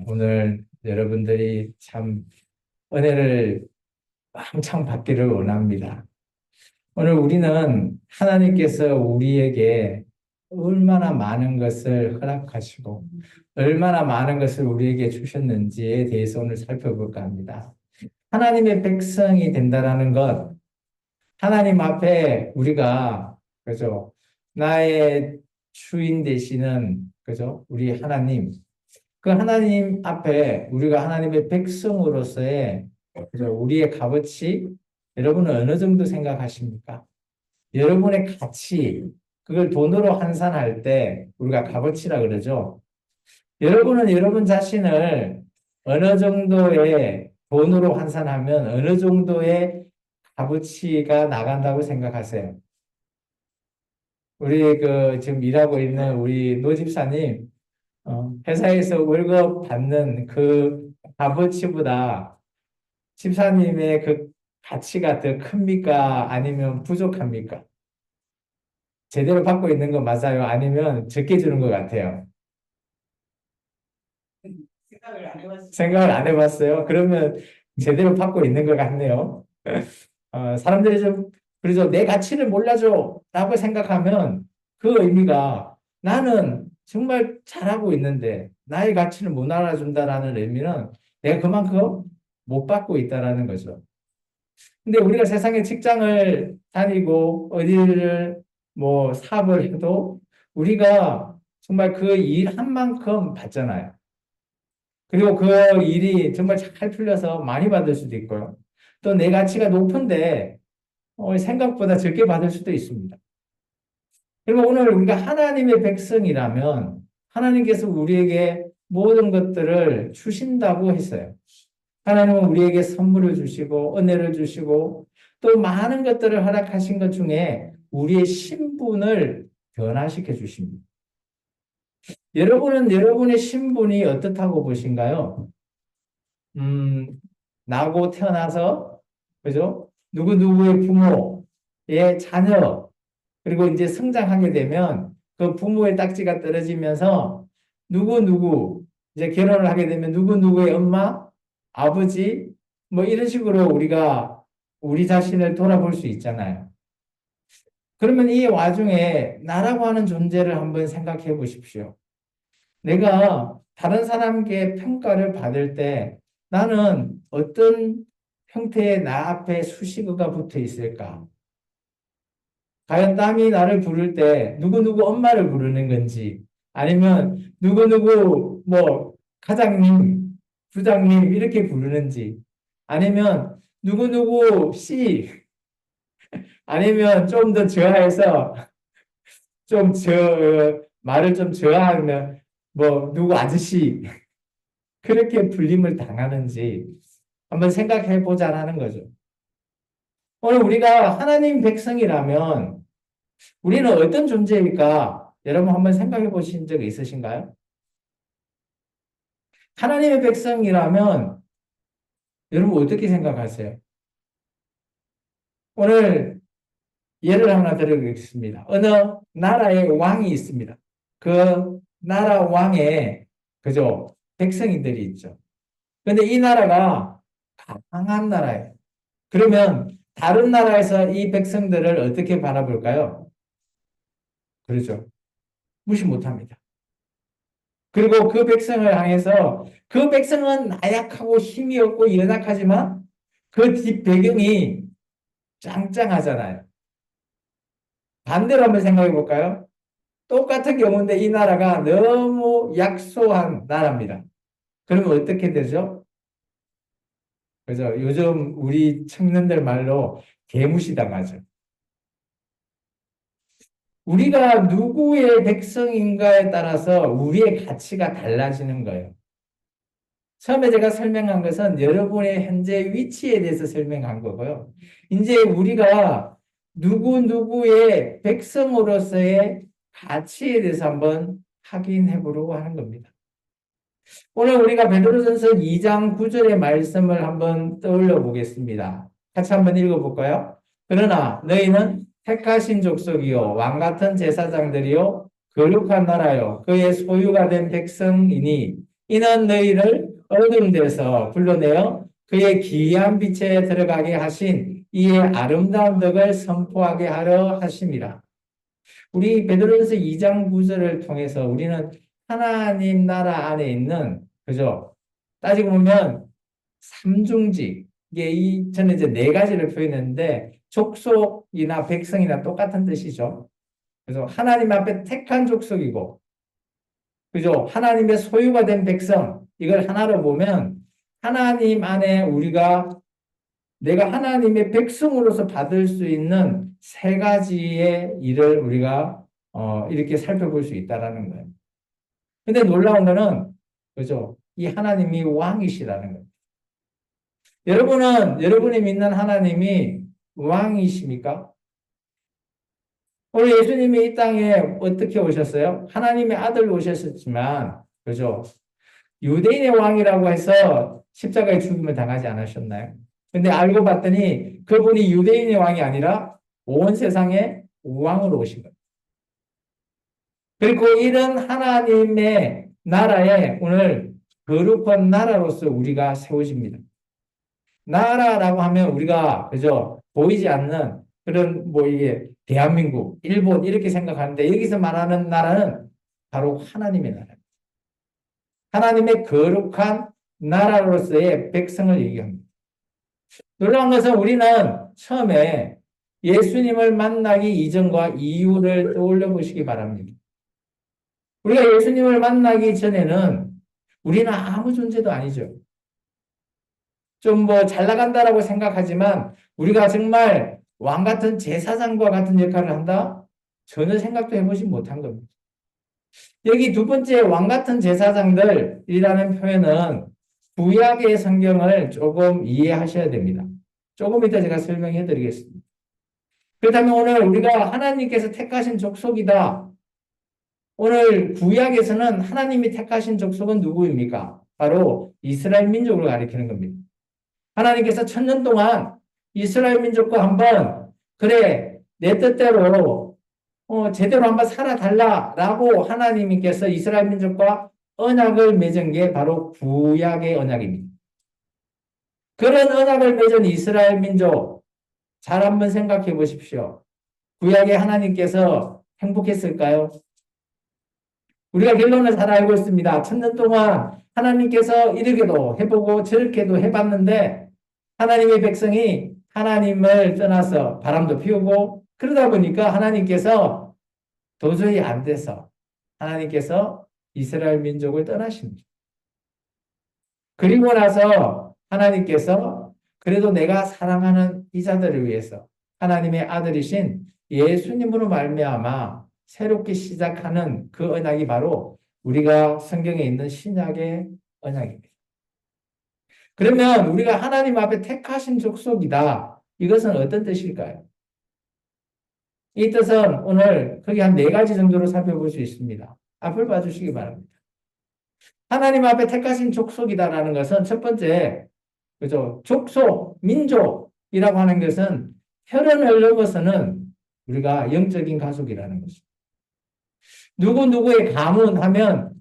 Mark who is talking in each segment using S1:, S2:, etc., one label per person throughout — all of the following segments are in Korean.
S1: 오늘 여러분들이 참 은혜를 한창 받기를 원합니다. 오늘 우리는 하나님께서 우리에게 얼마나 많은 것을 허락하시고 얼마나 많은 것을 우리에게 주셨는지에 대해서 오늘 살펴볼까 합니다. 하나님의 백성이 된다라는 것, 하나님 앞에 우리가 그죠? 나의 주인 되시는 그죠? 우리 하나님, 그 하나님 앞에 우리가 하나님의 백성으로서의 그죠? 우리의 값어치, 여러분은 어느 정도 생각하십니까? 여러분의 가치, 그걸 돈으로 환산할 때 우리가 값어치라 그러죠. 여러분은 여러분 자신을 어느 정도의 돈으로 환산하면 어느 정도의 값어치가 나간다고 생각하세요? 우리 지금 일하고 있는 우리 노 집사님, 회사에서 월급 받는 그 값어치보다 집사님의 그 가치가 더 큽니까? 아니면 부족합니까? 제대로 받고 있는 거 맞아요? 아니면 적게 주는 것 같아요? 생각을 안 해봤어요? 그러면 제대로 받고 있는 것 같네요. 사람들이 좀, 그래서 내 가치를 몰라줘 라고 생각하면 그 의미가 나는 정말 잘하고 있는데 나의 가치를 못 알아준다라는 의미는 내가 그만큼 못 받고 있다라는 거죠. 근데 우리가 세상에 직장을 다니고 어디를 뭐 사업을 해도 우리가 정말 그 일 한 만큼 받잖아요. 그리고 그 일이 정말 잘 풀려서 많이 받을 수도 있고요. 또 내 가치가 높은데 생각보다 적게 받을 수도 있습니다. 그리고 오늘 우리가 하나님의 백성이라면 하나님께서 우리에게 모든 것들을 주신다고 했어요. 하나님은 우리에게 선물을 주시고 은혜를 주시고 또 많은 것들을 허락하신 것 중에 우리의 신분을 변화시켜 주십니다. 여러분은 여러분의 신분이 어떻다고 보신가요? 음, 나고 태어나서 그죠? 누구누구의 부모의 자녀 그리고 이제 성장하게 되면 그 부모의 딱지가 떨어지면서 누구누구 이제 결혼을 하게 되면 누구누구의 엄마, 아버지 뭐 이런 식으로 우리가 우리 자신을 돌아볼 수 있잖아요. 그러면 이 와중에 나라고 하는 존재를 한번 생각해 보십시오. 내가 다른 사람께 평가를 받을 때 나는 어떤 형태의 나 앞에 수식어가 붙어 있을까? 과연 땀이 나를 부를 때 누구누구 엄마를 부르는 건지 아니면 누구누구 뭐 과장님, 부장님 이렇게 부르는지 아니면 누구누구 씨 아니면 좀 더 저하해서 말을 좀 저하면 뭐 누구 아저씨 그렇게 불림을 당하는지 한번 생각해 보자라는 거죠. 오늘 우리가 하나님 백성이라면 우리는 어떤 존재일까? 여러분 한번 생각해 보신 적 있으신가요? 하나님의 백성이라면 여러분 어떻게 생각하세요? 오늘 예를 하나 드리겠습니다. 어느 나라의 왕이 있습니다. 그 나라 왕의 그죠? 백성인들이 있죠. 근데 이 나라가 강한 나라예요. 그러면 다른 나라에서 이 백성들을 어떻게 바라볼까요? 그렇죠. 무시 못합니다. 그리고 그 백성을 향해서 그 백성은 나약하고 힘이 없고 연약하지만 그 뒷 배경이 짱짱하잖아요. 반대로 한번 생각해 볼까요? 똑같은 경우인데 이 나라가 너무 약소한 나라입니다. 그러면 어떻게 되죠? 그죠? 요즘 우리 청년들 말로 개무시당하죠. 우리가 누구의 백성인가에 따라서 우리의 가치가 달라지는 거예요. 처음에 제가 설명한 것은 여러분의 현재 위치에 대해서 설명한 거고요. 이제 우리가 누구누구의 백성으로서의 가치에 대해서 한번 확인해 보려고 하는 겁니다. 오늘 우리가 베드로전서 2장 9절의 말씀을 한번 떠올려 보겠습니다. 같이 한번 읽어볼까요? 그러나 너희는 택하신 족속이요 왕 같은 제사장들이요 거룩한 나라요 그의 소유가 된 백성이니 이는 너희를 어두운 데서 불러내어 그의 기이한 빛에 들어가게 하신 이의 아름다운 덕을 선포하게 하려 하심이라. 우리 베드로전서 2장 9절을 통해서 우리는 하나님 나라 안에 있는, 그죠? 따지고 보면 삼중직, 저는 이제 네 가지를 표현했는데 족속이나 백성이나 똑같은 뜻이죠. 그래서 하나님 앞에 택한 족속이고, 그죠? 하나님의 소유가 된 백성, 이걸 하나로 보면 하나님 안에 내가 하나님의 백성으로서 받을 수 있는 세 가지의 일을 우리가 이렇게 살펴볼 수 있다라는 거예요. 근데 놀라운 거는, 그죠? 이 하나님이 왕이시라는 거예요. 여러분이 믿는 하나님이 왕이십니까? 오늘 예수님이 이 땅에 어떻게 오셨어요? 하나님의 아들로 오셨었지만, 그죠? 유대인의 왕이라고 해서 십자가에 죽음을 당하지 않으셨나요? 근데 알고 봤더니 그분이 유대인의 왕이 아니라 온 세상의 왕으로 오신 거예요. 그리고 이런 하나님의 나라에 오늘 거룩한 나라로서 우리가 세워집니다. 나라라고 하면 우리가, 그죠? 보이지 않는 그런 이게 대한민국, 일본 이렇게 생각하는데 여기서 말하는 나라는 바로 하나님의 나라. 하나님의 거룩한 나라로서의 백성을 얘기합니다. 놀라운 것은 우리는 처음에 예수님을 만나기 이전과 이후를 떠올려 보시기 바랍니다. 우리가 예수님을 만나기 전에는 우리는 아무 존재도 아니죠. 좀 잘 나간다라고 생각하지만 우리가 정말 왕 같은 제사장과 같은 역할을 한다? 전혀 생각도 해보지 못한 겁니다. 여기 두 번째 왕 같은 제사장들이라는 표현은 구약의 성경을 조금 이해하셔야 됩니다. 조금 이따 제가 설명해 드리겠습니다. 그렇다면 오늘 우리가 하나님께서 택하신 족속이다. 오늘 구약에서는 하나님이 택하신 족속은 누구입니까? 바로 이스라엘 민족을 가리키는 겁니다. 하나님께서 1000년 동안 이스라엘 민족과 한번 그래 내 뜻대로 제대로 한번 살아달라라고 하나님께서 이스라엘 민족과 언약을 맺은 게 바로 구약의 언약입니다. 그런 언약을 맺은 이스라엘 민족 잘 한번 생각해 보십시오. 구약의 하나님께서 행복했을까요? 우리가 결론을 잘 알고 있습니다. 1000년 동안 하나님께서 이렇게도 해보고 저렇게도 해봤는데 하나님의 백성이 하나님을 떠나서 바람도 피우고 그러다 보니까 하나님께서 도저히 안 돼서 하나님께서 이스라엘 민족을 떠나십니다. 그리고 나서 하나님께서 그래도 내가 사랑하는 이 자들을 위해서 하나님의 아들이신 예수님으로 말미암아 새롭게 시작하는 그 언약이 바로 우리가 성경에 있는 신약의 언약입니다. 그러면 우리가 하나님 앞에 택하신 족속이다. 이것은 어떤 뜻일까요? 이 뜻은 오늘 거기 한 4가지 정도로 살펴볼 수 있습니다. 앞을 봐주시기 바랍니다. 하나님 앞에 택하신 족속이다라는 것은 첫 번째, 그죠? 족속, 민족이라고 하는 것은 혈연을 넘어서는 우리가 영적인 가족이라는 것입니다. 누구누구의 가문 하면,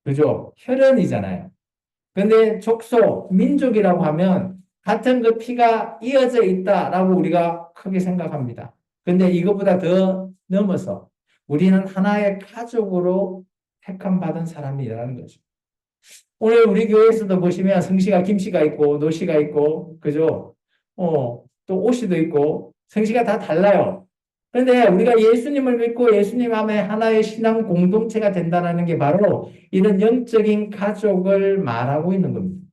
S1: 그죠? 혈연이잖아요. 근데 족속, 민족이라고 하면 같은 그 피가 이어져 있다라고 우리가 크게 생각합니다. 근데 이것보다 더 넘어서 우리는 하나의 가족으로 택함 받은 사람이라는 거죠. 오늘 우리 교회에서도 보시면 성씨가 김씨가 있고 노씨가 있고 그죠? 또 오씨도 있고 성씨가 다 달라요. 그런데 우리가 예수님을 믿고 예수님 안에 하나의 신앙 공동체가 된다는 게 바로 이런 영적인 가족을 말하고 있는 겁니다.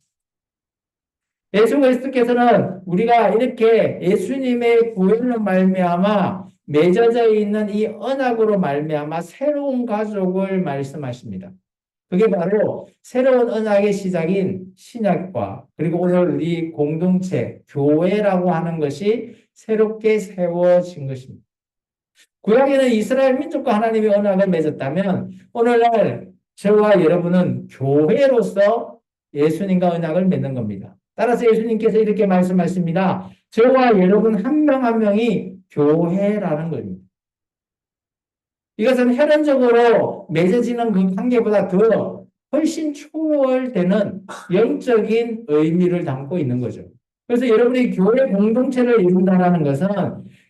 S1: 예수 그리스도께서는 우리가 이렇게 예수님의 구원으로 말미암아 맺어져 있는 이 언약으로 말미암아 새로운 가족을 말씀하십니다. 그게 바로 새로운 언약의 시작인 신약과 그리고 오늘 우리 공동체, 교회라고 하는 것이 새롭게 세워진 것입니다. 구약에는 이스라엘 민족과 하나님의 언약을 맺었다면 오늘날 저와 여러분은 교회로서 예수님과 언약을 맺는 겁니다. 따라서 예수님께서 이렇게 말씀하십니다. 저와 여러분 한 명 한 명이 교회라는 겁니다. 이것은 혈연적으로 맺어지는 그 관계보다 더 훨씬 초월되는 영적인 의미를 담고 있는 거죠. 그래서 여러분이 교회 공동체를 이룬다는 것은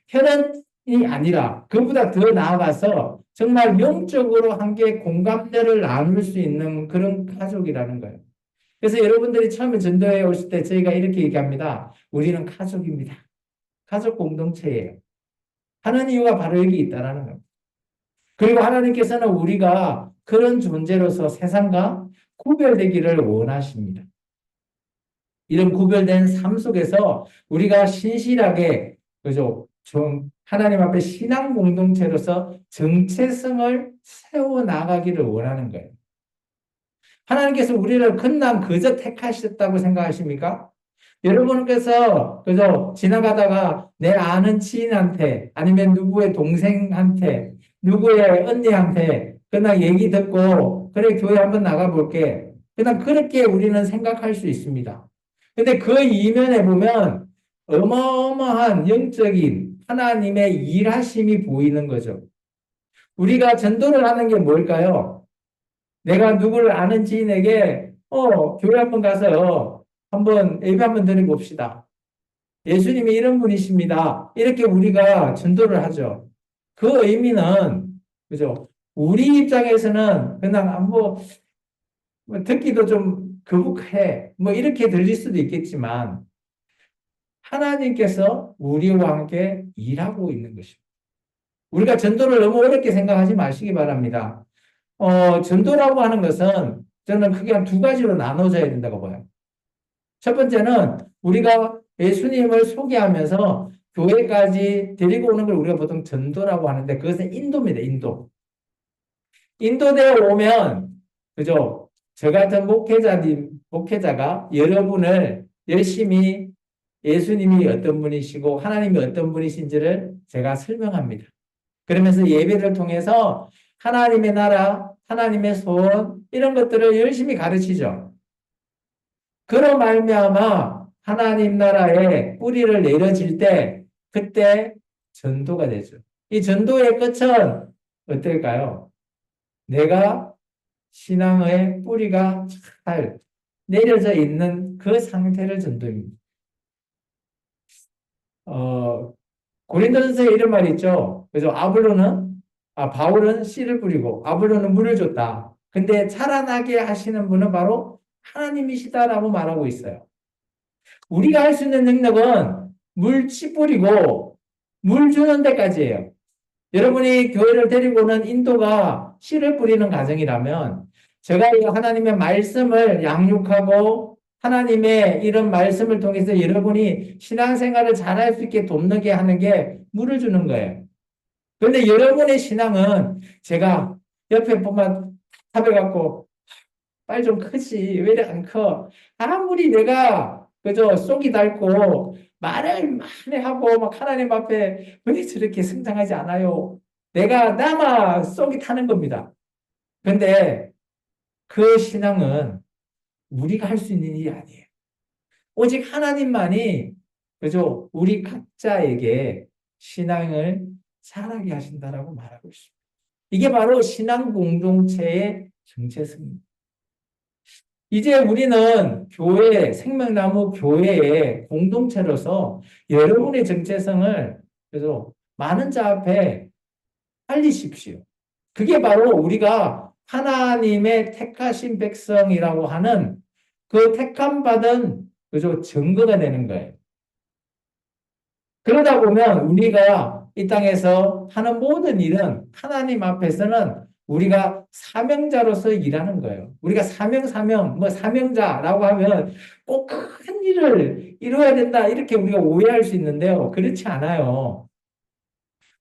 S1: 혈연이 아니라 그보다 더 나아가서 정말 영적으로 함께 공감대를 나눌 수 있는 그런 가족이라는 거예요. 그래서 여러분들이 처음에 전도회 오실 때 저희가 이렇게 얘기합니다. 우리는 가족입니다. 가족 공동체예요. 하는 이유가 바로 여기 있다는 겁니다. 그리고 하나님께서는 우리가 그런 존재로서 세상과 구별되기를 원하십니다. 이런 구별된 삶 속에서 우리가 신실하게, 그죠? 좀 하나님 앞에 신앙 공동체로서 정체성을 세워 나가기를 원하는 거예요. 하나님께서 우리를 그냥 그저 택하셨다고 생각하십니까? 여러분께서 그저 지나가다가 내 아는 지인한테 아니면 누구의 동생한테 누구의 언니한테 그냥 얘기 듣고 그래 교회 한번 나가볼게. 그냥 그렇게 우리는 생각할 수 있습니다. 근데 그 이면에 보면 어마어마한 영적인 하나님의 일하심이 보이는 거죠. 우리가 전도를 하는 게 뭘까요? 내가 누구를 아는 지인에게 교회 한번 가서 한번 예배 한번 드리고 봅시다. 예수님이 이런 분이십니다. 이렇게 우리가 전도를 하죠. 그 의미는 그죠? 우리 입장에서는 그냥 뭐 듣기도 좀 거북해. 뭐 이렇게 들릴 수도 있겠지만 하나님께서 우리와 함께 일하고 있는 것입니다. 우리가 전도를 너무 어렵게 생각하지 마시기 바랍니다. 전도라고 하는 것은 저는 크게 한 두 가지로 나눠져야 된다고 봐요. 첫 번째는 우리가 예수님을 소개하면서 교회까지 데리고 오는 걸 우리가 보통 전도라고 하는데 그것은 인도입니다. 인도. 인도되어 오면 그죠? 저 같은 목회자가 여러분을 열심히 예수님이 어떤 분이시고 하나님이 어떤 분이신지를 제가 설명합니다. 그러면서 예배를 통해서 하나님의 나라, 하나님의 소원 이런 것들을 열심히 가르치죠. 그로 말미암아 하나님 나라에 뿌리를 내려질 때 그때 전도가 되죠. 이 전도의 끝은 어떨까요? 내가 신앙의 뿌리가 잘 내려져 있는 그 상태를 전도입니다. 고린도전서에 이런 말이 있죠. 그래서 바울은 씨를 뿌리고 아볼로는 물을 줬다. 근데 자라나게 하시는 분은 바로 하나님이시다라고 말하고 있어요. 우리가 할 수 있는 능력은 물씨 뿌리고 물 주는 데까지예요. 여러분이 교회를 데리고 오는 인도가 씨를 뿌리는 과정이라면 제가 하나님의 말씀을 양육하고 하나님의 이런 말씀을 통해서 여러분이 신앙생활을 잘할 수 있게 돕게 하는 게 물을 주는 거예요. 그런데 여러분의 신앙은 제가 옆에 보면 답답해갖고 빨리 좀 크지 왜 이래 안 커? 아무리 내가 그저 속이 닳고 말을 많이 하고 막 하나님 앞에 왜 저렇게 성장하지 않아요? 내가 나만 속이 타는 겁니다. 근데 그 신앙은 우리가 할 수 있는 일이 아니에요. 오직 하나님만이 그죠? 우리 각자에게 신앙을 자라게 하신다라고 말하고 있습니다. 이게 바로 신앙 공동체의 정체성입니다. 이제 우리는 생명나무 교회의 공동체로서 여러분의 정체성을 그래서 많은 자 앞에 알리십시오. 그게 바로 우리가 하나님의 택하신 백성이라고 하는 그 택함받은 그죠 증거가 되는 거예요. 그러다 보면 우리가 이 땅에서 하는 모든 일은 하나님 앞에서는 우리가 사명자로서 일하는 거예요. 우리가 사명자라고 하면 꼭 큰 일을 이루어야 된다. 이렇게 우리가 오해할 수 있는데요. 그렇지 않아요.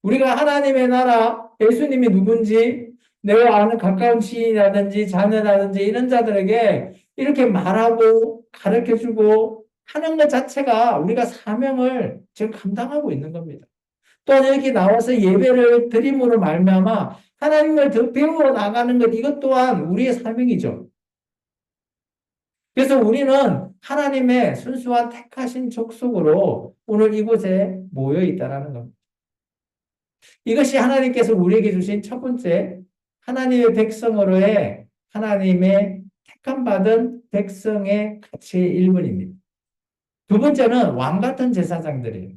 S1: 우리가 하나님의 나라, 예수님이 누군지, 내가 아는 가까운 지인이라든지 자녀라든지 이런 자들에게 이렇게 말하고 가르쳐주고 하는 것 자체가 우리가 사명을 지금 감당하고 있는 겁니다. 또 이렇게 나와서 예배를 드림으로 말미암아 하나님을 더 배우러 나가는 것 이것 또한 우리의 사명이죠. 그래서 우리는 하나님의 순수한 택하신 족속으로 오늘 이곳에 모여 있다는 겁니다. 이것이 하나님께서 우리에게 주신 첫 번째 하나님의 백성으로의 하나님의 택함받은 백성의 가치의 일부입니다. 두 번째는 왕 같은 제사장들이에요.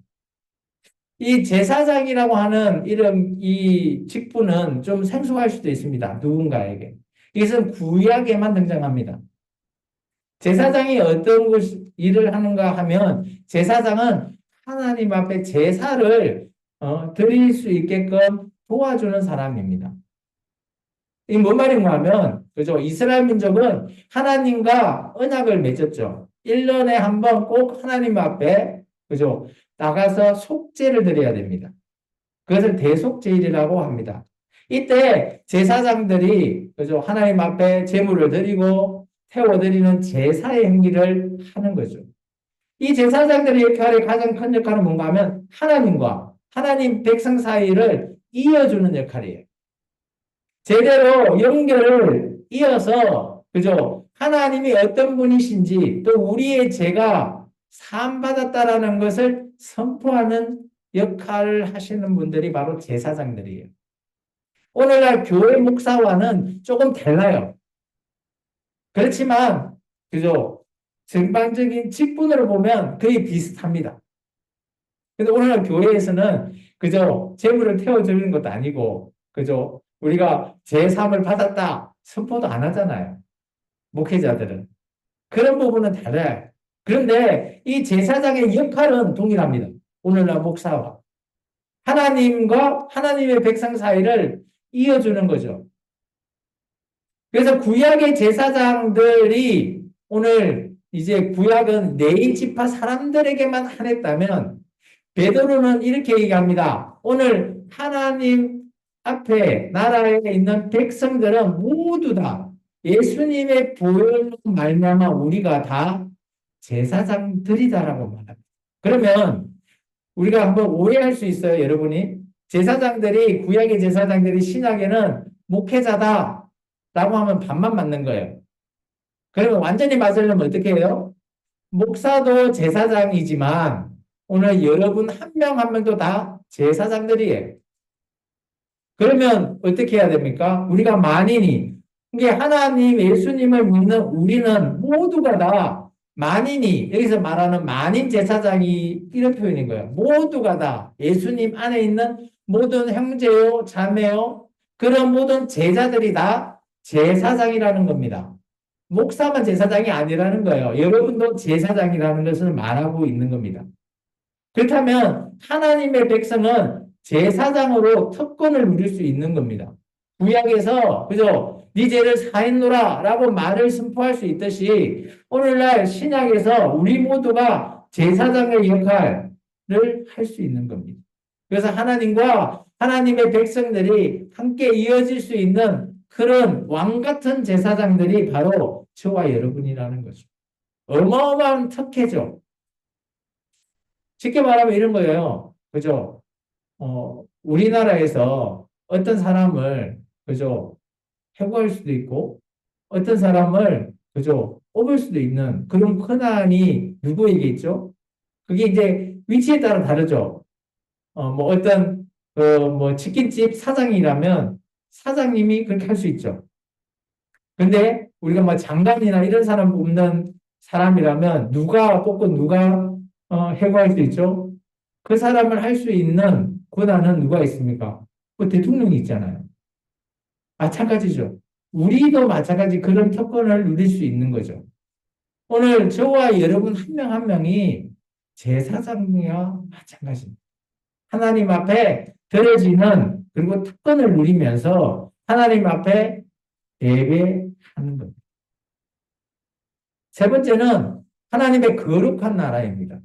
S1: 이 제사장이라고 하는 이름, 이 직분은 좀 생소할 수도 있습니다. 누군가에게. 이것은 구약에만 등장합니다. 제사장이 어떤 일을 하는가 하면 제사장은 하나님 앞에 제사를 드릴 수 있게끔 도와주는 사람입니다. 이 뭔 말인가 하면, 그죠? 이스라엘 민족은 하나님과 언약을 맺었죠. 1년에 한 번 꼭 하나님 앞에, 그죠? 나가서 속죄를 드려야 됩니다. 그것을 대속죄일이라고 합니다. 이때 제사장들이, 그죠? 하나님 앞에 제물을 드리고 태워드리는 제사의 행위를 하는 거죠. 이 제사장들의 역할이 가장 큰 역할은 뭔가 하면 하나님과 하나님 백성 사이를 이어주는 역할이에요. 제대로 연결을 이어서, 그죠? 하나님이 어떤 분이신지 또 우리의 죄가 사함받았다라는 것을 선포하는 역할을 하시는 분들이 바로 제사장들이에요. 오늘날 교회 목사와는 조금 달라요. 그렇지만, 그죠? 전반적인 직분으로 보면 거의 비슷합니다. 근데 오늘날 교회에서는 그저 재물을 태워주는 것도 아니고, 그죠? 우리가 제3을 받았다 선포도 안 하잖아요. 목회자들은. 그런 부분은 달라요. 그런데 이 제사장의 역할은 동일합니다. 오늘날 목사와. 하나님과 하나님의 백성 사이를 이어주는 거죠. 그래서 구약의 제사장들이 오늘 이제 구약은 네 지파 사람들에게만 한했다면 베드로는 이렇게 얘기합니다. 오늘 하나님 앞에 나라에 있는 백성들은 모두 다 예수님의 보혈로 말미암아 우리가 다 제사장들이다라고 말합니다. 그러면 우리가 한번 오해할 수 있어요, 여러분이. 제사장들이 구약의 제사장들이 신약에는 목회자다라고 하면 반만 맞는 거예요. 그러면 완전히 맞으려면 어떻게 해요? 목사도 제사장이지만 오늘 여러분 한 명 한 명도 다 제사장들이에요. 그러면 어떻게 해야 됩니까? 우리가 만인이, 이게 하나님 예수님을 믿는 우리는 모두가 다 만인이, 여기서 말하는 만인 제사장이 이런 표현인 거예요. 모두가 다 예수님 안에 있는 모든 형제요, 자매요, 그런 모든 제자들이 다 제사장이라는 겁니다. 목사만 제사장이 아니라는 거예요. 여러분도 제사장이라는 것을 말하고 있는 겁니다. 그렇다면 하나님의 백성은 제사장으로 특권을 누릴 수 있는 겁니다. 구약에서 그죠? 네 죄를 사했노라 라고 말을 선포할 수 있듯이 오늘날 신약에서 우리 모두가 제사장의 역할을 할 수 있는 겁니다. 그래서 하나님과 하나님의 백성들이 함께 이어질 수 있는 그런 왕 같은 제사장들이 바로 저와 여러분이라는 거죠. 어마어마한 특혜죠. 쉽게 말하면 이런 거예요. 그죠? 우리나라에서 어떤 사람을, 그죠? 해고할 수도 있고, 어떤 사람을, 그죠? 뽑을 수도 있는 그런 권한이 누구에게 있죠? 그게 이제 위치에 따라 다르죠. 뭐 어떤, 뭐 치킨집 사장이라면 사장님이 그렇게 할 수 있죠. 근데 우리가 뭐 장관이나 이런 사람 뽑는 사람이라면 누가 뽑고 누가 해고할 수 있죠? 그 사람을 할 수 있는 권한은 누가 있습니까? 그 대통령이 있잖아요. 마찬가지죠. 우리도 마찬가지 그런 특권을 누릴 수 있는 거죠. 오늘 저와 여러분 한 명 한 명이 제사장이와 마찬가지입니다. 하나님 앞에 드려지는 그리고 특권을 누리면서 하나님 앞에 예배하는 겁니다. 세 번째는 하나님의 거룩한 나라입니다.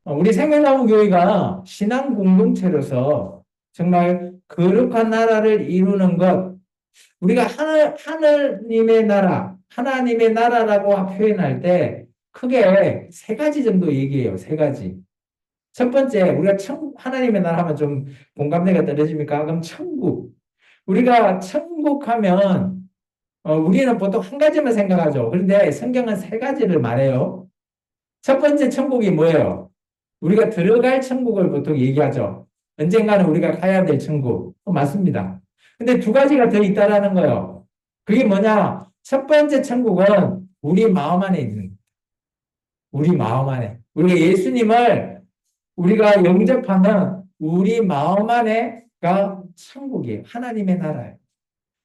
S1: 우리 생명나무 교회가 신앙 공동체로서 정말 거룩한 나라를 이루는 것, 우리가 하나님의 나라, 하나님의 나라라고 표현할 때 크게 세 가지 정도 얘기해요. 세 가지. 첫 번째, 우리가 하나님의 나라 하면 좀 공감대가 떨어집니까? 그럼 천국. 우리가 천국 하면 우리는 보통 한 가지만 생각하죠. 그런데 성경은 세 가지를 말해요. 첫 번째 천국이 뭐예요? 우리가 들어갈 천국을 보통 얘기하죠. 언젠가는 우리가 가야 될 천국. 맞습니다. 근데 두 가지가 더 있다라는 거예요. 그게 뭐냐? 첫 번째 천국은 우리 마음 안에 있는 거예요. 우리 마음 안에. 우리가 예수님을 우리가 영접하면 우리 마음 안에가 천국이에요. 하나님의 나라예요.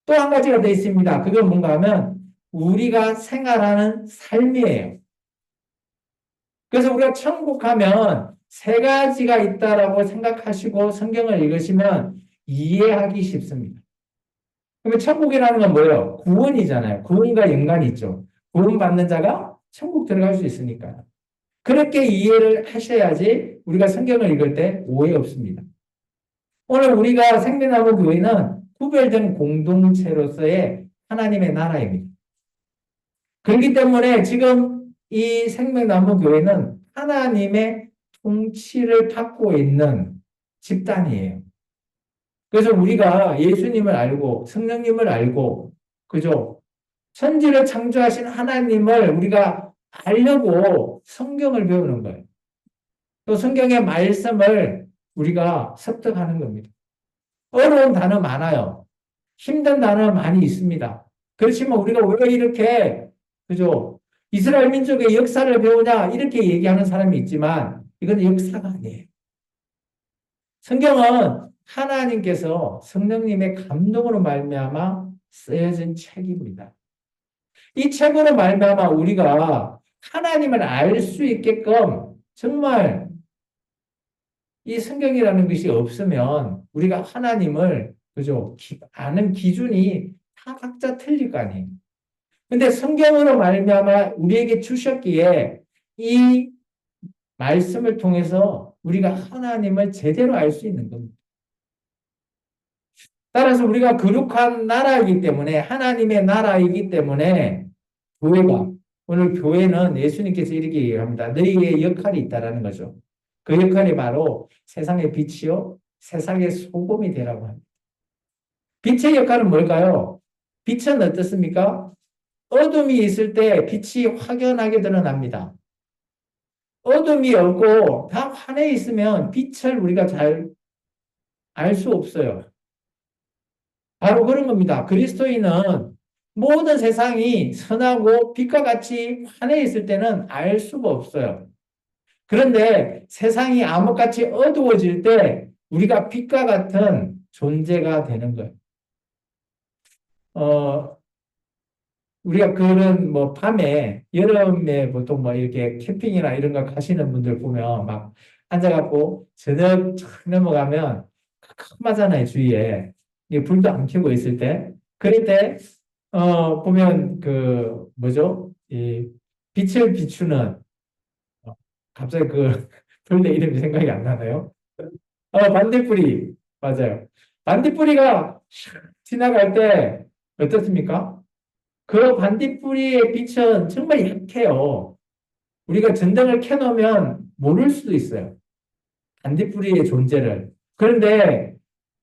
S1: 또 한 가지가 더 있습니다. 그건 뭔가 하면 우리가 생활하는 삶이에요. 그래서 우리가 천국 하면 세 가지가 있다라고 생각하시고 성경을 읽으시면 이해하기 쉽습니다. 그러면 천국이라는 건 뭐예요? 구원이잖아요. 구원과 연관이 있죠. 구원받는 자가 천국 들어갈 수 있으니까요. 그렇게 이해를 하셔야지 우리가 성경을 읽을 때 오해 없습니다. 오늘 우리가 생명나무 교회는 구별된 공동체로서의 하나님의 나라입니다. 그렇기 때문에 지금 이 생명나무 교회는 하나님의 통치를 받고 있는 집단이에요. 그래서 우리가 예수님을 알고 성령님을 알고 그죠? 천지를 창조하신 하나님을 우리가 알려고 성경을 배우는 거예요. 또 성경의 말씀을 우리가 습득하는 겁니다. 어려운 단어 많아요. 힘든 단어 많이 있습니다. 그렇지만 우리가 왜 이렇게 그죠? 이스라엘 민족의 역사를 배우냐 이렇게 얘기하는 사람이 있지만 이건 역사가 아니에요. 성경은 하나님께서 성령님의 감동으로 말미암아 쓰여진 책입니다. 이 책으로 말미암아 우리가 하나님을 알 수 있게끔 정말 이 성경이라는 것이 없으면 우리가 하나님을 그죠? 아는 기준이 다 각자 틀릴 거 아니에요. 근데 성경으로 말미암아 우리에게 주셨기에 이 말씀을 통해서 우리가 하나님을 제대로 알 수 있는 겁니다. 따라서 우리가 거룩한 나라이기 때문에 하나님의 나라이기 때문에 교회가 오늘 교회는 예수님께서 이렇게 얘기합니다. 너희의 역할이 있다라는 거죠. 그 역할이 바로 세상의 빛이요 세상의 소금이 되라고 합니다. 빛의 역할은 뭘까요? 빛은 어떻습니까? 어둠이 있을 때 빛이 확연하게 드러납니다. 어둠이 없고 다 환해 있으면 빛을 우리가 잘 알 수 없어요. 바로 그런 겁니다. 그리스도인은 모든 세상이 선하고 빛과 같이 환해 있을 때는 알 수가 없어요. 그런데 세상이 암흑같이 어두워질 때 우리가 빛과 같은 존재가 되는 거예요. 우리가 그런 뭐 밤에 여름에 보통 뭐 이렇게 캠핑이나 이런 거 가시는 분들 보면 막 앉아갖고 저녁 쫙 넘어가면 깜깜하잖아요 주위에 불도 안 켜고 있을 때 그럴 때 보면 그 뭐죠 이 빛을 비추는 갑자기 그 돌대 이름이 생각이 안 나나요? 반딧불이 맞아요. 반딧불이가 지나갈 때 어떻습니까? 그 반딧불이의 빛은 정말 약해요. 우리가 전등을 켜놓으면 모를 수도 있어요. 반딧불이의 존재를. 그런데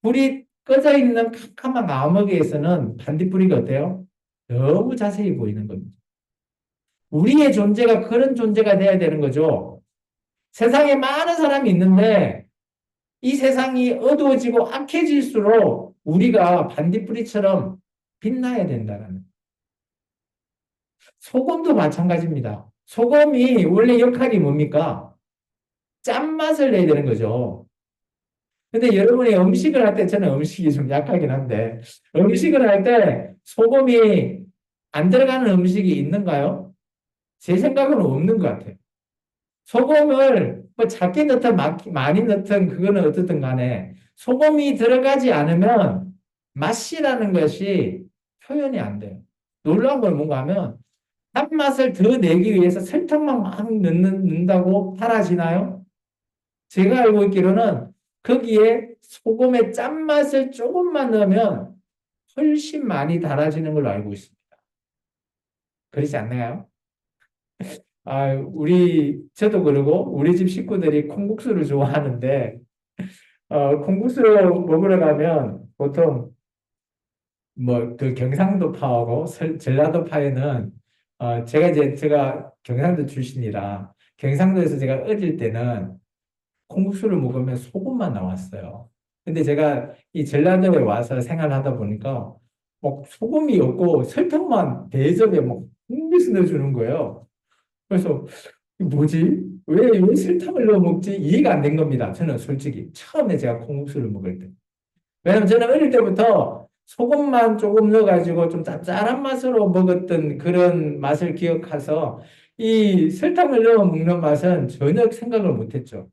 S1: 불이 꺼져 있는 캄캄한 암흑에서는 반딧불이가 어때요? 너무 자세히 보이는 겁니다. 우리의 존재가 그런 존재가 돼야 되는 거죠. 세상에 많은 사람이 있는데 이 세상이 어두워지고 악해질수록 우리가 반딧불이처럼 빛나야 된다는. 소금도 마찬가지입니다. 소금이 원래 역할이 뭡니까? 짠맛을 내야 되는 거죠. 근데 여러분이 음식을 할 때, 저는 음식이 좀 약하긴 한데, 음식을 할 때 소금이 안 들어가는 음식이 있는가요? 제 생각은 없는 것 같아요. 소금을 뭐 작게 넣든 많이 넣든 그거는 어떻든 간에 소금이 들어가지 않으면 맛이라는 것이 표현이 안 돼요. 놀라운 건 뭔가 하면 단맛을 더 내기 위해서 설탕만 막 넣는다고 달아지나요? 제가 알고 있기로는 거기에 소금의 짠맛을 조금만 넣으면 훨씬 많이 달아지는 걸로 알고 있습니다. 그렇지 않나요? 저도 그러고 우리 집 식구들이 콩국수를 좋아하는데, 콩국수를 먹으러 가면 보통 뭐 그 경상도 파하고 전라도 파에는 제가 경상도 출신이라 경상도에서 제가 어릴 때는 콩국수를 먹으면 소금만 나왔어요. 근데 제가 이 전라도에 와서 생활하다 보니까 막 소금이 없고 설탕만 대접에 막 흥미스 넣어주는 거예요. 그래서 이게 뭐지? 왜 설탕을 넣어 먹지? 이해가 안 된 겁니다. 저는 솔직히 처음에 제가 콩국수를 먹을 때. 왜냐면 저는 어릴 때부터 소금만 조금 넣어가지고 좀 짭짤한 맛으로 먹었던 그런 맛을 기억해서 이 설탕을 넣어 먹는 맛은 전혀 생각을 못했죠.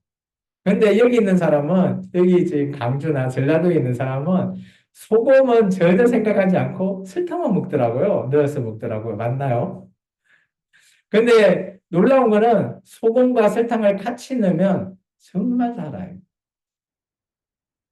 S1: 근데 여기 있는 사람은, 여기 지금 강주나 전라도에 있는 사람은 소금은 전혀 생각하지 않고 설탕만 먹더라고요. 넣어서 먹더라고요. 맞나요? 근데 놀라운 거는 소금과 설탕을 같이 넣으면 정말 달아요.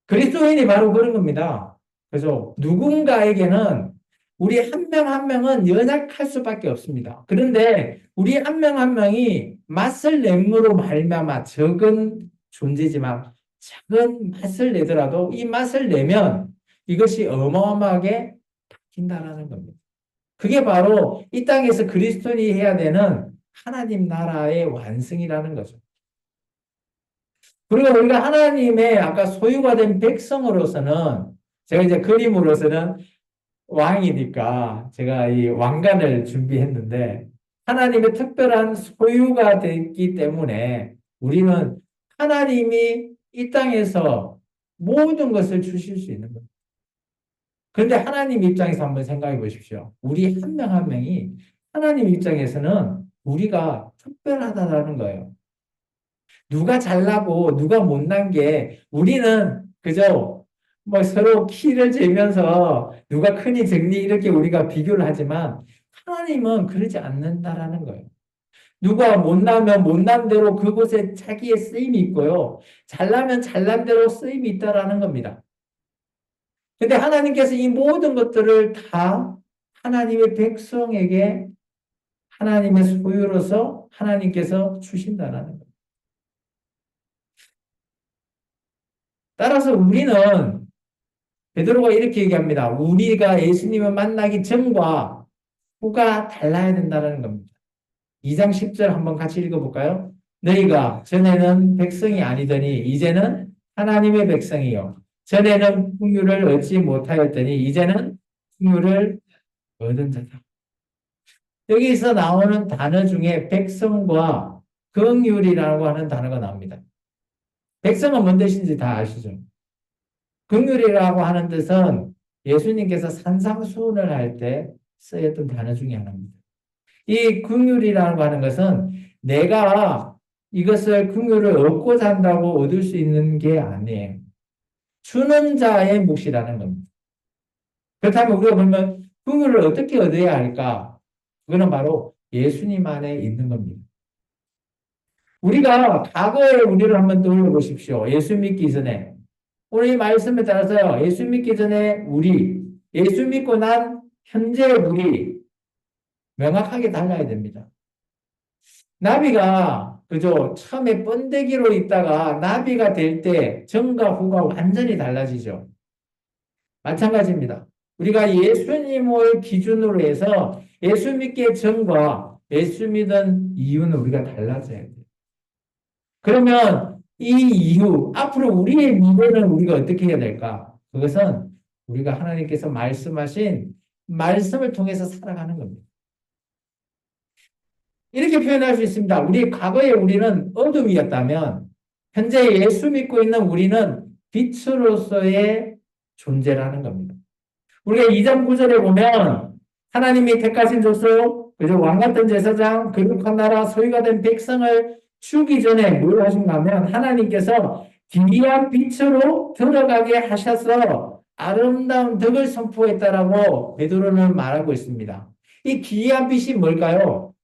S1: 그리스도인이 바로 그런 겁니다. 그래서 누군가에게는 우리 한 명 한 명은 연약할 수밖에 없습니다. 그런데 우리 한 명 한 명이 맛을 내므로 말미암아 적은 존재지만 작은 맛을 내더라도 이 맛을 내면 이것이 어마어마하게 바뀐다라는 겁니다. 그게 바로 이 땅에서 그리스도인이 해야 되는 하나님 나라의 완성이라는 거죠. 그리고 우리가 하나님의 아까 소유가 된 백성으로서는 제가 이제 그림으로서는 왕이니까 제가 이 왕관을 준비했는데 하나님의 특별한 소유가 됐기 때문에 우리는 하나님이 이 땅에서 모든 것을 주실 수 있는 거예요. 그런데 하나님 입장에서 한번 생각해 보십시오. 우리 한 명 한 명이 하나님 입장에서는 우리가 특별하다라는 거예요. 누가 잘나고 누가 못난 게 우리는 그저 뭐 서로 키를 재면서 누가 크니 적니 이렇게 우리가 비교를 하지만 하나님은 그러지 않는다라는 거예요. 누가 못나면 못난 대로 그곳에 자기의 쓰임이 있고요. 잘나면 잘난 대로 쓰임이 있다라는 겁니다. 근데 하나님께서 이 모든 것들을 다 하나님의 백성에게 하나님의 소유로서 하나님께서 주신다라는 거예요. 따라서 우리는 베드로가 이렇게 얘기합니다. 우리가 예수님을 만나기 전과 후가 달라야 된다는 겁니다. 2장 10절 한번 같이 읽어볼까요? 너희가 전에는 백성이 아니더니 이제는 하나님의 백성이요. 전에는 풍요를 얻지 못하였더니 이제는 풍요를 얻은 자다. 여기서 나오는 단어 중에 백성과 긍휼이라고 하는 단어가 나옵니다. 백성은 뭔 뜻인지 다 아시죠? 긍휼이라고 하는 뜻은 예수님께서 산상수훈을 할 때 쓰였던 단어 중에 하나입니다. 이 긍휼이라고 하는 것은 내가 이것을 긍휼을 얻고자 한다고 얻을 수 있는 게 아니에요. 주는 자의 몫이라는 겁니다. 그렇다면 우리가 보면 긍휼을 어떻게 얻어야 할까? 그거는 바로 예수님 안에 있는 겁니다. 우리가 과거의 우리를 한번 떠올려 보십시오. 예수 믿기 전에. 오늘 이 말씀에 따라서 예수 믿기 전에 우리, 예수 믿고 난 현재 우리 명확하게 달라야 됩니다. 나비가 그저 처음에 번데기로 있다가 나비가 될 때 전과 후가 완전히 달라지죠. 마찬가지입니다. 우리가 예수님을 기준으로 해서 예수 믿기의 전과 예수 믿은 이유는 우리가 달라져야 돼요. 그러면 이 이유, 앞으로 우리의 미래는 우리가 어떻게 해야 될까? 그것은 우리가 하나님께서 말씀하신 말씀을 통해서 살아가는 겁니다. 이렇게 표현할 수 있습니다. 우리 과거에 우리는 어둠이었다면 현재 예수 믿고 있는 우리는 빛으로서의 존재라는 겁니다. 우리가 2장 9절에 보면 하나님이 택하신 족속, 그저 왕 같은 제사장, 거룩한 나라, 소유가 된 백성을 주기 전에 뭘 하신가 하면 하나님께서 기이한 빛으로 들어가게 하셔서 아름다운 덕을 선포했다라고 베드로는 말하고 있습니다. 이 기이한 빛이 뭘까요?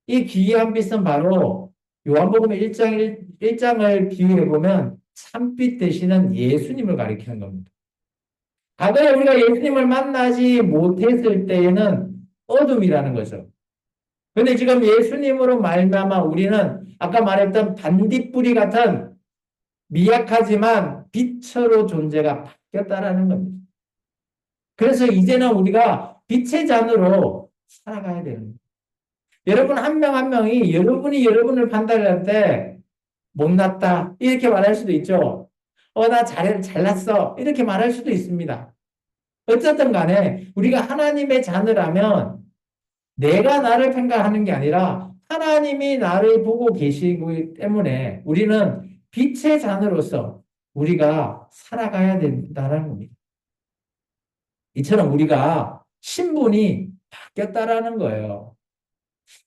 S1: 이 기이한 빛은 바로 요한복음 1장을 비유해 보면 참빛 대신은 예수님을 가리키는 겁니다. 과거에 우리가 예수님을 만나지 못했을 때에는 어둠이라는 거죠. 그런데 지금 예수님으로 말미암아 우리는 아까 말했던 반딧불이 같은 미약하지만 빛으로 존재가 바뀌었다라는 겁니다. 그래서 이제는 우리가 빛의 잔으로 살아가야 되는 거예요. 여러분 한 명 한 명이 여러분이 여러분을 판단할 때 못났다 이렇게 말할 수도 있죠. 나 잘났어 이렇게 말할 수도 있습니다. 어쨌든 간에 우리가 하나님의 자녀라면 내가 나를 평가하는 게 아니라 하나님이 나를 보고 계시기 때문에 우리는 빛의 자녀로서 우리가 살아가야 된다는 겁니다. 이처럼 우리가 신분이 바뀌었다라는 거예요.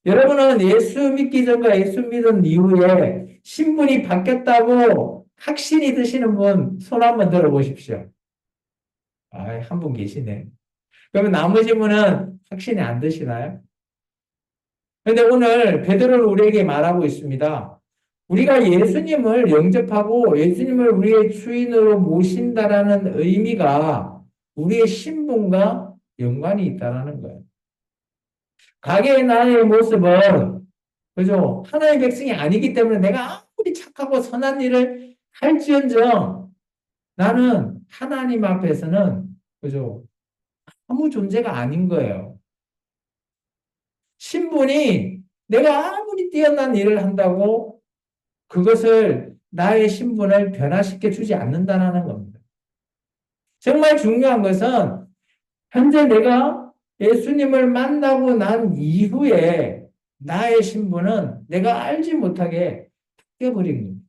S1: 여러분은 예수 믿기 전과 예수 믿은 이후에 신분이 바뀌었다고 확신이 드시는 분 손 한번 들어보십시오. 아, 한 분 계시네. 그러면 나머지 분은 확신이 안 드시나요? 그런데 오늘 베드로는 우리에게 말하고 있습니다. 우리가 예수님을 영접하고 예수님을 우리의 주인으로 모신다라는 의미가 우리의 신분과 연관이 있다는 거예요. 가게의 나의 모습은 그죠? 하나님의 백성이 아니기 때문에 내가 아무리 착하고 선한 일을 할지언정 나는 하나님 앞에서는 그죠? 아무 존재가 아닌 거예요. 신분이 내가 아무리 뛰어난 일을 한다고 그것을 나의 신분을 변화시켜 주지 않는다는 겁니다. 정말 중요한 것은 현재 내가 예수님을 만나고 난 이후에 나의 신분은 내가 알지 못하게 바뀌어버린 겁니다.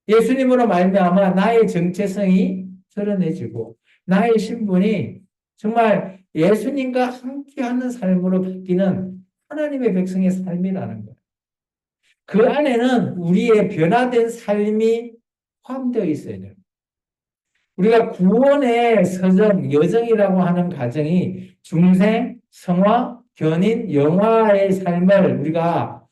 S1: 예수님으로 말미암아 나의 정체성이 드러내지고 나의 신분이 정말 예수님과 함께하는 삶으로 바뀌는 하나님의 백성의 삶이라는 거예요. 그 안에는 우리의 변화된 삶이 포함되어 있어야 돼요. 우리가 구원의 서정, 여정이라고 하는 과정이 중생, 성화, 견인, 영화의 삶을 우리가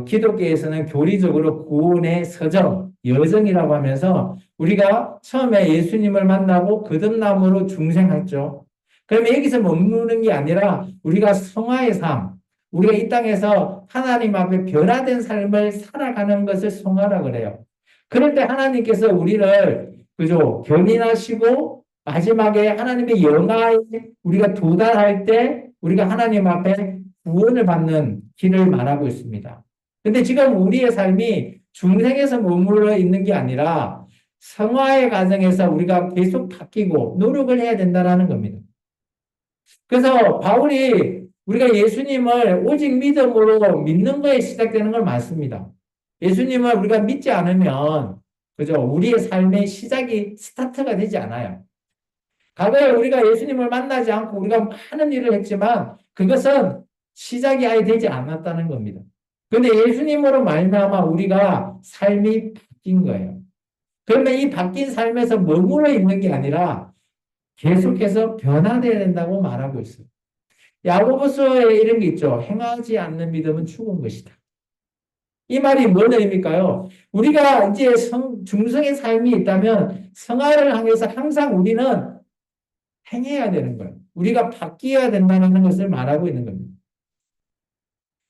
S1: 기독교에서는 교리적으로 구원의 서정, 여정이라고 하면서 우리가 처음에 예수님을 만나고 거듭남으로 중생했죠. 그러면 여기서 머무는 게 아니라 우리가 성화의 삶, 우리가 이 땅에서 하나님 앞에 변화된 삶을 살아가는 것을 성화라 그래요. 그럴 때 하나님께서 우리를 그죠? 견인하시고 마지막에 하나님의 영화에 우리가 도달할 때 우리가 하나님 앞에 구원을 받는 길을 말하고 있습니다. 근데 지금 우리의 삶이 중생에서 머물러 있는 게 아니라 성화의 과정에서 우리가 계속 바뀌고 노력을 해야 된다는 겁니다. 그래서 바울이 우리가 예수님을 오직 믿음으로 믿는 거에 시작되는 걸 맞습니다. 예수님을 우리가 믿지 않으면 그죠? 우리의 삶의 시작이 스타트가 되지 않아요. 과거에 우리가 예수님을 만나지 않고 우리가 많은 일을 했지만 그것은 시작이 아예 되지 않았다는 겁니다. 그런데 예수님으로 말미암아 우리가 삶이 바뀐 거예요. 그러면 이 바뀐 삶에서 머물러 있는 게 아니라 계속해서 변화되어야 된다고 말하고 있어요. 야고보서에 이런 게 있죠. 행하지 않는 믿음은 죽은 것이다. 이 말이 뭔 의미일까요? 우리가 이제 중성의 삶이 있다면 성화를 향해서 항상 우리는 행해야 되는 거예요. 우리가 바뀌어야 된다는 것을 말하고 있는 겁니다.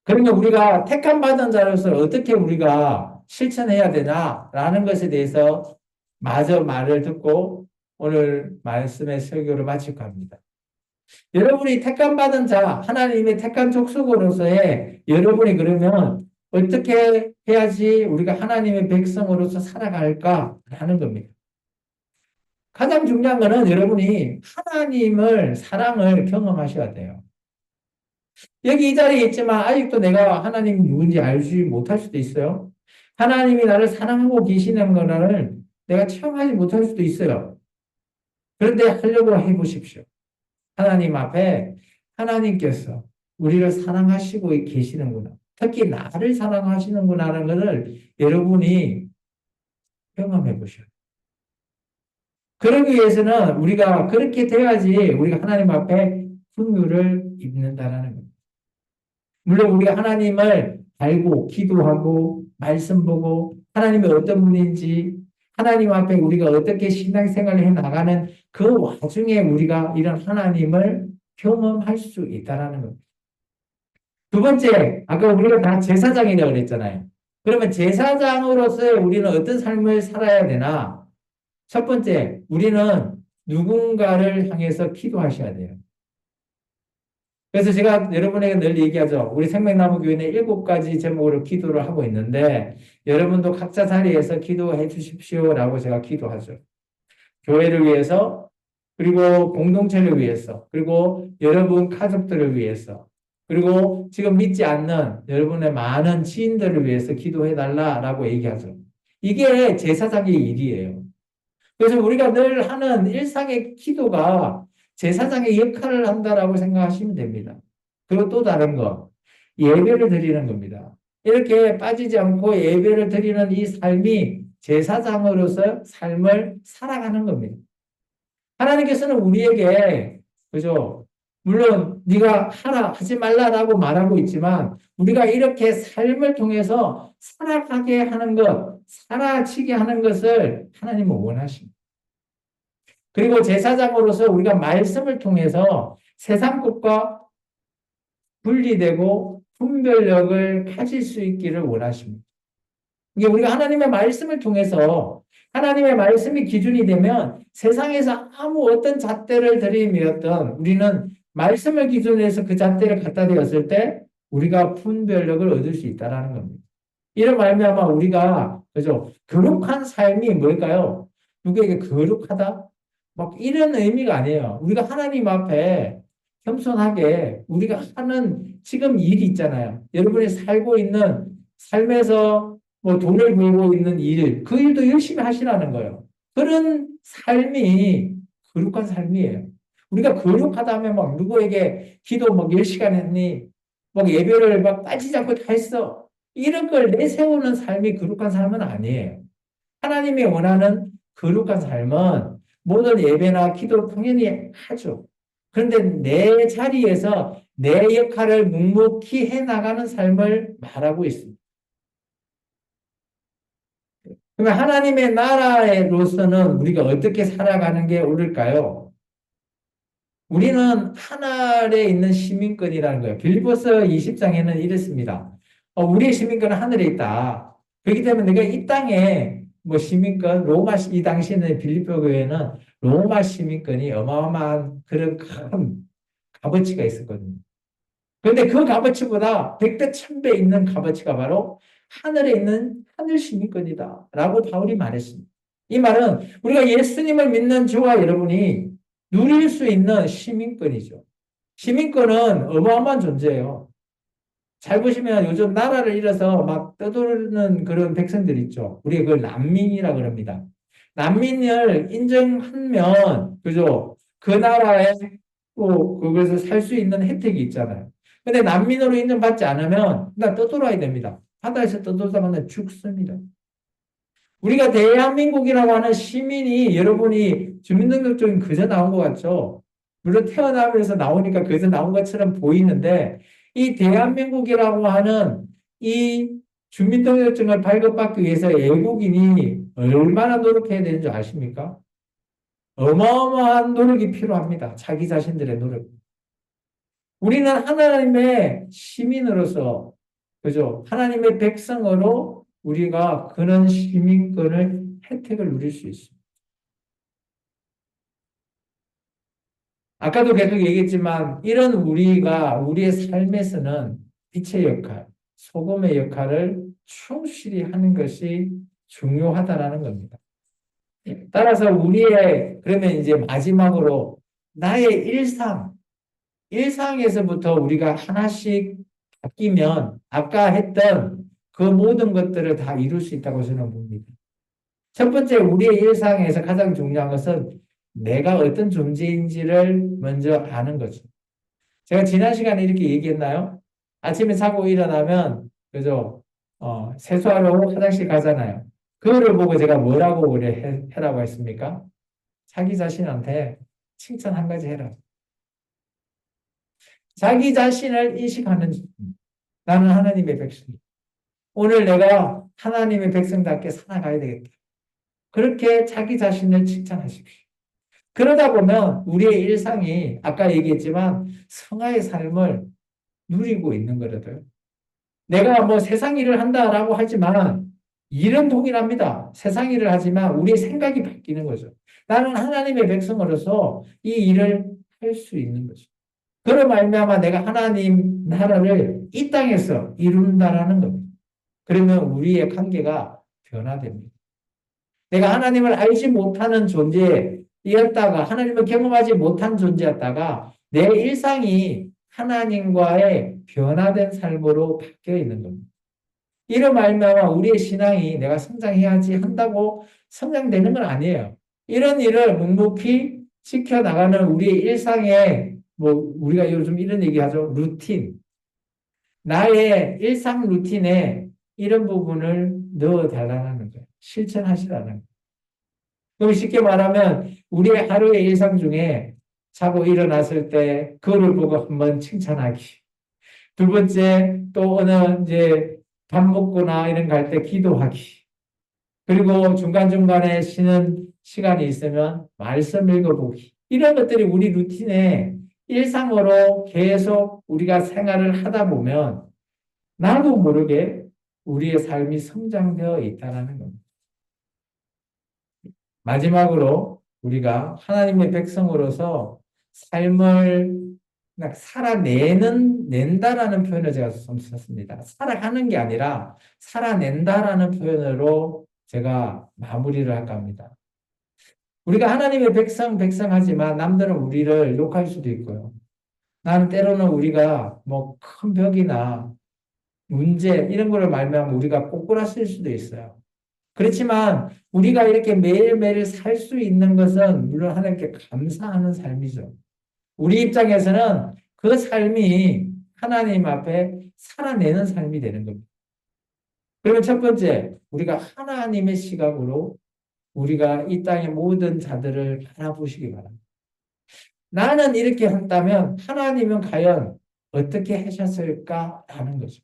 S1: 그러면 우리가 택함 받은 자로서 어떻게 우리가 실천해야 되냐라는 것에 대해서 마저 말을 듣고 오늘 말씀의 설교를 마칠까 합니다. 여러분이 택함 받은 자, 하나님의 택한 족속으로서의 여러분이 그러면 어떻게 해야지 우리가 하나님의 백성으로서 살아갈까라는 겁니다. 가장 중요한 것은 여러분이 하나님을, 사랑을 경험하셔야 돼요. 여기 이 자리에 있지만 아직도 내가 하나님이 누군지 알지 못할 수도 있어요. 하나님이 나를 사랑하고 계시는 것을 내가 체험하지 못할 수도 있어요. 그런데 하려고 해보십시오. 하나님 앞에 하나님께서 우리를 사랑하시고 계시는구나. 특히 나를 사랑하시는구나라는 것을 여러분이 경험해 보셔요. 그러기 위해서는 우리가 그렇게 돼야지 우리가 하나님 앞에 긍휼을 입는다라는 겁니다. 물론 우리가 하나님을 알고 기도하고 말씀 보고 하나님이 어떤 분인지 하나님 앞에 우리가 어떻게 신앙생활을 해 나가는 그 와중에 우리가 이런 하나님을 경험할 수 있다는 겁니다. 두 번째, 아까 우리가 다 제사장이라고 그랬잖아요. 그러면 제사장으로서 우리는 어떤 삶을 살아야 되나? 첫 번째, 우리는 누군가를 향해서 기도하셔야 돼요. 그래서 제가 여러분에게 늘 얘기하죠. 우리 생명나무교회는 7가지 제목으로 기도를 하고 있는데 여러분도 각자 자리에서 기도해 주십시오라고 제가 기도하죠. 교회를 위해서, 그리고 공동체를 위해서, 그리고 여러분 가족들을 위해서, 그리고 지금 믿지 않는 여러분의 많은 지인들을 위해서 기도해 달라라고 얘기하죠. 이게 제사장의 일이에요. 그래서 우리가 늘 하는 일상의 기도가 제사장의 역할을 한다라고 생각하시면 됩니다. 그리고 또 다른 거, 예배를 드리는 겁니다. 이렇게 빠지지 않고 예배를 드리는 이 삶이 제사장으로서 삶을 살아가는 겁니다. 하나님께서는 우리에게, 그죠? 물론 네가 하라 하지 말라라고 말하고 있지만 우리가 이렇게 삶을 통해서 살아가게 하는 것, 살아지게 하는 것을 하나님은 원하십니다. 그리고 제사장으로서 우리가 말씀을 통해서 세상 것과 분리되고 분별력을 가질 수 있기를 원하십니다. 이게 우리가 하나님의 말씀을 통해서 하나님의 말씀이 기준이 되면 세상에서 아무 어떤 잣대를 들이밀었던 우리는 말씀을 기준으로 해서 그 잣대를 갖다 대었을 때 우리가 분별력을 얻을 수 있다는 겁니다. 이런 말미암아 우리가 그죠? 거룩한 삶이 뭘까요? 누구에게 거룩하다? 막 이런 의미가 아니에요. 우리가 하나님 앞에 겸손하게 우리가 하는 지금 일이 있잖아요. 여러분이 살고 있는 삶에서 뭐 돈을 벌고 있는 일, 그 일도 열심히 하시라는 거예요. 그런 삶이 거룩한 삶이에요. 우리가 거룩하다면 막 누구에게 기도 막 10시간 했니? 막 예배를 막 빠지지 않고 다 했어. 이런 걸 내세우는 삶이 거룩한 삶은 아니에요. 하나님이 원하는 거룩한 삶은 모든 예배나 기도 당연히 하죠. 그런데 내 자리에서 내 역할을 묵묵히 해나가는 삶을 말하고 있습니다. 그러면 하나님의 나라로서는 우리가 어떻게 살아가는 게 옳을까요? 우리는 하늘에 있는 시민권이라는 거예요. 빌립보서 20장에는 이랬습니다. 우리의 시민권은 하늘에 있다. 그렇기 때문에 내가 이 땅에 뭐 시민권, 이 당시에는 빌립보 교회는 로마 시민권이 어마어마한 그런 큰 값어치가 있었거든요. 그런데 그 값어치보다 100배, 1000배 있는 값어치가 바로 하늘에 있는 하늘 시민권이다. 라고 바울이 말했습니다. 이 말은 우리가 예수님을 믿는 저와 여러분이 누릴 수 있는 시민권이죠. 시민권은 어마어마한 존재예요. 잘 보시면 요즘 나라를 잃어서 막 떠도는 그런 백성들 있죠. 우리가 그걸 난민이라 그럽니다. 난민을 인정하면, 그죠? 그 나라에 또 그것을 살 수 있는 혜택이 있잖아요. 근데 난민으로 인정받지 않으면 나 떠돌아야 됩니다. 바다에서 떠돌다가는 죽습니다. 우리가 대한민국이라고 하는 시민이 여러분이 주민등록증 그저 나온 것 같죠? 물론 태어나면서 나오니까 그저 나온 것처럼 보이는데 이 대한민국이라고 하는 이 주민등록증을 발급받기 위해서 외국인이 얼마나 노력해야 되는 줄 아십니까? 어마어마한 노력이 필요합니다. 자기 자신들의 노력. 우리는 하나님의 시민으로서, 그죠? 하나님의 백성으로 우리가 그런 시민권을 혜택을 누릴 수 있습니다. 아까도 계속 얘기했지만 이런 우리가 우리의 삶에서는 빛의 역할, 소금의 역할을 충실히 하는 것이 중요하다라는 겁니다. 따라서 그러면 이제 마지막으로 나의 일상에서부터 우리가 하나씩 바뀌면 아까 했던 그 모든 것들을 다 이룰 수 있다고 저는 봅니다. 첫 번째, 우리의 일상에서 가장 중요한 것은 내가 어떤 존재인지를 먼저 아는 거죠. 제가 지난 시간에 이렇게 얘기했나요? 아침에 자고 일어나면, 그죠? 세수하러 화장실 가잖아요. 그거를 보고 제가 뭐라고 그래 해라고 했습니까? 자기 자신한테 칭찬 한 가지 해라. 자기 자신을 인식하는, 나는 하나님의 백성이다. 오늘 내가 하나님의 백성답게 살아가야 되겠다. 그렇게 자기 자신을 칭찬하십시오. 그러다 보면 우리의 일상이 아까 얘기했지만 성화의 삶을 누리고 있는 거거든요. 내가 뭐 세상 일을 한다라고 하지만 일은 동일합니다. 세상 일을 하지만 우리의 생각이 바뀌는 거죠. 나는 하나님의 백성으로서 이 일을 할 수 있는 거죠. 그런 말미암아 내가 하나님 나라를 이 땅에서 이룬다라는 겁니다. 그러면 우리의 관계가 변화됩니다. 내가 하나님을 알지 못하는 존재, 이었다가 하나님을 경험하지 못한 존재였다가 내 일상이 하나님과의 변화된 삶으로 바뀌어 있는 겁니다. 이런 말미암아 우리의 신앙이 내가 성장해야지 한다고 성장되는 건 아니에요. 이런 일을 묵묵히 지켜나가는 우리의 일상에 뭐 우리가 요즘 이런 얘기하죠. 루틴. 나의 일상 루틴에 이런 부분을 넣어달라는 거예요. 실천하시라는 거예요. 그럼 쉽게 말하면 우리의 하루의 일상 중에 자고 일어났을 때 거울을 보고 한번 칭찬하기. 두 번째 또 어느 이제 밥 먹거나 이런 갈 때 기도하기. 그리고 중간중간에 쉬는 시간이 있으면 말씀 읽어보기. 이런 것들이 우리 루틴에 일상으로 계속 우리가 생활을 하다 보면 나도 모르게 우리의 삶이 성장되어 있다는 겁니다. 마지막으로 우리가 하나님의 백성으로서 삶을 낸다라는 표현을 제가 좀 썼습니다. 살아가는 게 아니라 살아낸다라는 표현으로 제가 마무리를 할까 합니다. 우리가 하나님의 백성하지만 남들은 우리를 욕할 수도 있고요. 나는 때로는 우리가 뭐 큰 벽이나 문제 이런 거를 말미암아 우리가 꼬꾸라질 수도 있어요. 그렇지만 우리가 이렇게 매일매일 살 수 있는 것은 물론 하나님께 감사하는 삶이죠. 우리 입장에서는 그 삶이 하나님 앞에 살아내는 삶이 되는 겁니다. 그러면 첫 번째, 우리가 하나님의 시각으로 우리가 이 땅의 모든 자들을 바라보시기 바랍니다. 나는 이렇게 했다면 하나님은 과연 어떻게 하셨을까 하는 거죠.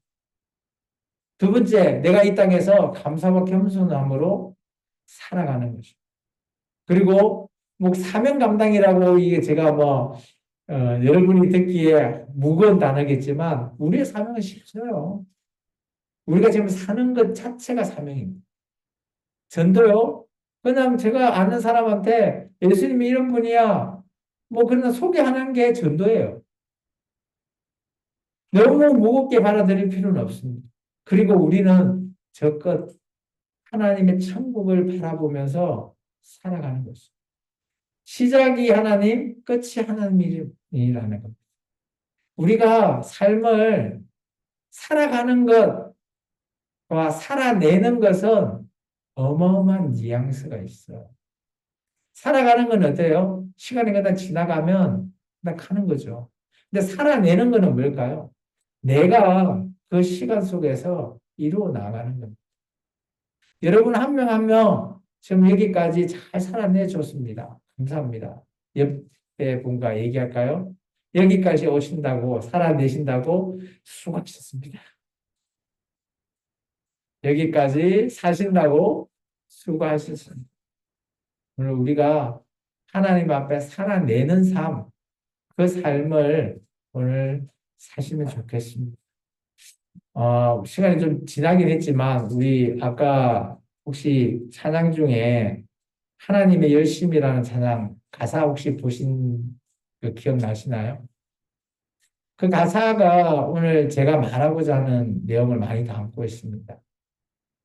S1: 두 번째, 내가 이 땅에서 감사와 겸손함으로 살아가는 거죠. 그리고 뭐 사명 감당이라고 이게 제가 뭐 여러분이 듣기에 무거운 단어겠지만 우리의 사명은 쉽어요. 우리가 지금 사는 것 자체가 사명입니다. 전도요. 그냥 제가 아는 사람한테 예수님이 이런 분이야. 뭐 그런 소개하는 게 전도예요. 너무 무겁게 받아들일 필요는 없습니다. 그리고 우리는 저껏 하나님의 천국을 바라보면서 살아가는 것입니다. 시작이 하나님, 끝이 하나님이라는 겁니다. 우리가 삶을 살아가는 것과 살아내는 것은 어마어마한 뉘앙스가 있어요. 살아가는 건 어때요? 시간이 그냥 지나가면 그냥 가는 거죠. 근데 살아내는 거는 뭘까요? 내가 그 시간 속에서 이루어 나가는 겁니다. 여러분 한 명 한 명 지금 여기까지 잘 살아내 줬습니다. 감사합니다. 옆에 분과 얘기할까요? 여기까지 오신다고 살아내신다고 수고하셨습니다. 여기까지 사신다고 수고하셨습니다. 오늘 우리가 하나님 앞에 살아내는 삶, 그 삶을 오늘 사시면 좋겠습니다. 시간이 좀 지나긴 했지만, 우리 아까 혹시 찬양 중에 하나님의 열심이라는 찬양 가사 혹시 보신 그 기억나시나요? 그 가사가 오늘 제가 말하고자 하는 내용을 많이 담고 있습니다.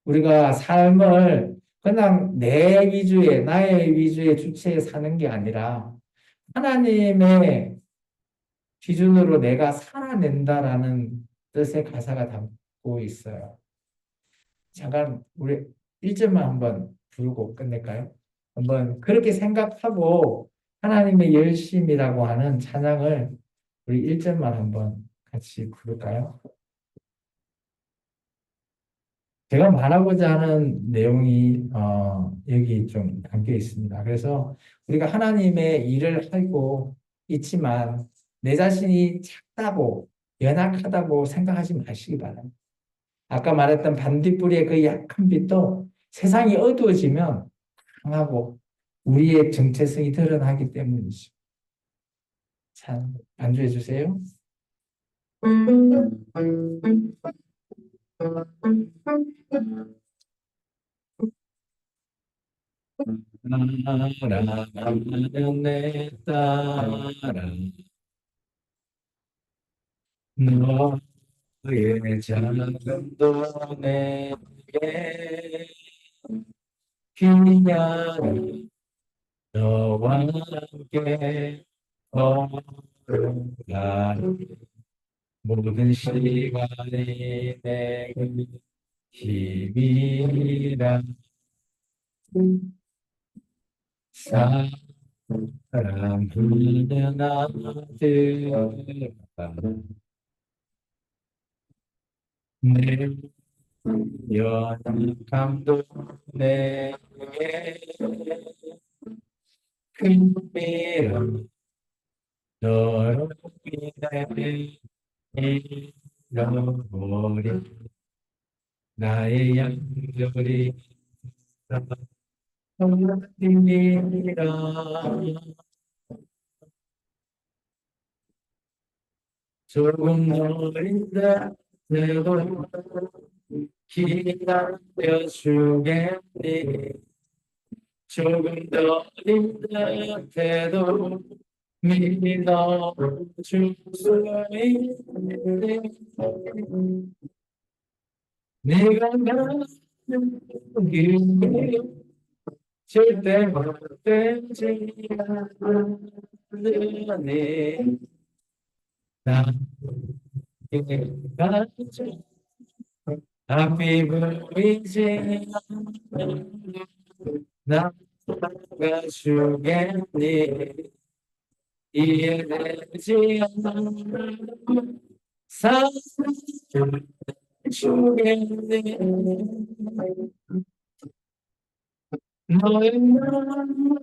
S1: 우리가 삶을 그냥 내 위주의, 나의 위주의 주체에 사는 게 아니라 하나님의 기준으로 내가 살아낸다라는 뜻의 가사가 담고 있어요. 잠깐 우리 1절만 한번 부르고 끝낼까요? 한번 그렇게 생각하고 하나님의 열심이라고 하는 찬양을 우리 1절만 한번 같이 부를까요? 제가 말하고자 하는 내용이 여기 좀 담겨 있습니다. 그래서 우리가 하나님의 일을 하고 있지만 내 자신이 작다고 연약하다고 생각하지 마시기 바랍니다. 아까 말했던 반딧불이의 그 약한 빛도 세상이 어두워지면 강하고 우리의 정체성이 드러나기 때문이죠. 자, 반주해 주세요. 사랑하는 내 딸아 너의 작은도 내게 귀한 너와 함께 걸어가는 모든 시간이 내게 힘이라 사랑하는 아들아 내 연한 감동 내게 큰비라 너로 인해 잃어버린 나의 양들이 어디니라 조금 어린다 내도 기다려주겠니 조금 더 어린다 해도 믿어줄 수 있니 네가 가는 길이 절대 헛되지 않으니 나에게 가지 앞이 보이지 않는 나가 주겠니 이해되지 않는 사랑 주겠니 너의 마음을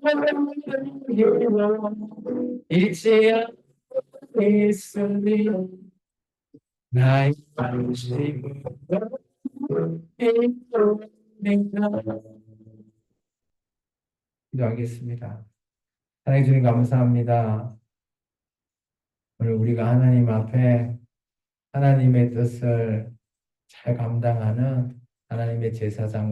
S1: 잊지 않고 있으니 나의 관심을 잊으니까 기도하겠습니다. 하나님 주님 감사합니다. 오늘 우리가 하나님 앞에 하나님의 뜻을 잘 감당하는 하나님의 제사장으로